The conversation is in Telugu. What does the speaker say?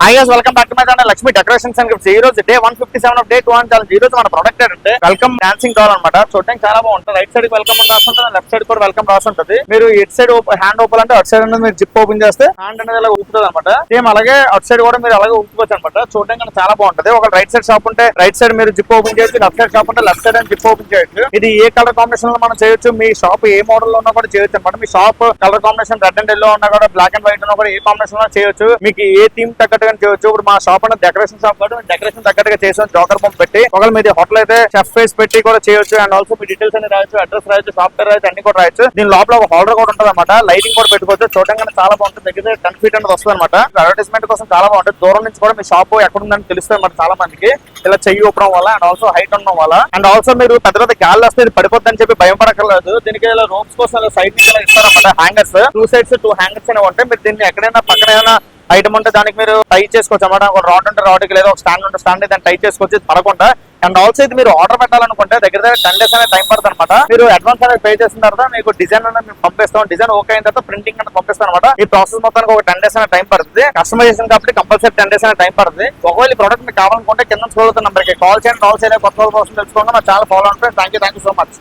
Hi guys, welcome back to my channel Lakshmi Decorations and Gifts. ఈ రోజు డే 157 ఆఫ్ డే 200. ఈ రోజు మన ప్రొడక్ట్ ఏంటంటే వెల్కమ్ డాన్సింగ్ డాల్ అన్నమాట. చూడడానికి చాలా బాగుంటుంది. రైట్ సైడ్ వెల్కమ్ అని రాస్తుంటుంది, లెఫ్ట్ సైడ్ కూడా వెల్కమ్ రాస్తుంటది. మీరు ఇటు సైడ్ హ్యాండ్ ఓపెన్ అంటే అటు సైడ్ అనేది మీరు జిప్ ఓపెన్ చేస్తే హ్యాండ్ అనేది ఇలా ఊపుతుంది అనమాట. సేమ్ అలాగే అటు సైడ్ కూడా మీరు అలాగే ఊపుకోవచ్చు అనమాట. చూడడానికి చాలా బాగుంటది. ఒక రైట్ సైడ్ షాప్ ఉంటే రైట్ సైడ్ మీరు జిప్ ఓపెన్ చేయొచ్చు, లెఫ్ట్ సైడ్ షాప్ ఉంటే లెఫ్ట్ సైడ్ అని జిప్ ఓపెన్ చేయొచ్చు. ఇది ఏ కలర్ కాంబినేషన్ లో మనం చేయొచ్చు, మీ షాప్ ఏ మోడల్ లో ఉన్నా కూడా చేయొచ్చు అనమాట. మీ shop colour combination red and yellow ఉన్నా కూడా, బ్లాక్ అండ్ వైట్ ఉన్నా కూడా ఏ కాంబినేషన్ లో చేయొచ్చు. మీకు ఏ థీమ్ తగ్గట్టుగా చేయొచ్చు. ఇప్పుడు మా షాప్ అనేది డెకరేషన్ షాప్ కాబట్టి డెకరేషన్ తగ్గట్టుగా చేసాం. జోకర్ బొమ్మ పెట్టి ఒకవేళ మీది హోటల్ అయితే షెఫ్ ఫేస్ పెట్టి కూడా చేయొచ్చు. అండ్ ఆల్సో మీ డీటెయిల్స్ అన్ని రాయొచ్చు, అడ్రస్ రాయొచ్చు, సాఫ్ట్వేర్ రాయొచ్చు, అన్ని కూడా రాయొచ్చు. దీని లోపల ఒక హోల్డర్ కూడా ఉంటుంది అనమాట. లైటింగ్ కూడా పెట్టుకోవచ్చు. చూడడానికి చాలా బాగుంటుంది. దగ్గర 10 feet అనేది వస్తుంది అనమాట. అడ్వర్టైజ్మెంట్ కోసం చాలా బాగుంటుంది. దూరం నుంచి కూడా మీ షాప్ ఎక్కడ ఉందని తెలుస్తుంది అనమాట చాలా మందికి. ఇలా చెయ్యి ఊపడం వల్ల అండ్ ఆల్సో హైట్ ఉండడం వల్ల అండ్ ఆల్సో మీరు పెద్ద పెద్ద గాలి వస్తే ఇది పడిపోద్దని చెప్పి భయం పడక్కర్లేదు. దీనికి ఇలా రోప్స్ కోసం సైడ్ నుంచి ఇలా ఇస్తారన్నమాట. హ్యాంగర్స్ 2 sides 2 హ్యాంగర్స్ అనేవి ఉంటాయి. మీరు దీన్ని ఎక్కడైనా పక్కన ఏమైనా ఐటమ్ ఉంటే దానికి మీరు టై చేసుకోవచ్చు అన్నమాట. ఒక రాడ్ ఉంటే రాడ్కి లేదా ఒక స్టాండ్ ఉంటే స్టాండ్ దాన్ని టై చేసుకోవచ్చు పడకుండా. అండ్ ఆల్సో ఇది మీరు ఆర్డర్ పెట్టాలనుకుంటే దగ్గర 10 days అనేది టైం పడుతుంది అనమాట. మీరు అడ్వాన్స్ అనేది పే చేసిన తర్వాత మీకు డిజైన్ అనేది మేము పంపిస్తాం. డిజైన్ ఓకే అయిన తర్వాత ప్రింటింగ్ అనేది పంపిస్తాం అనమాట. ఈ ప్రాసెస్ మొత్తానికి ఒక 10 days అనేది టైం పడుతుంది. కస్టమైజేషన్ కాబట్టి కంపల్సరీ 10 days అనేది టైం పడుతుంది. ఒకవేళ ఈ ప్రోడక్ట్ మీకు కావాలనుకుంటే కింద స్క్రోల్ అవుతున్న నెంబర్కి కాల్ చేయండి. కాల్ చేయలేదు కొత్త కోసం తెలుసుకోండి. మా ఛానల్ ఫాలో అవుతుంది. Thank you so much.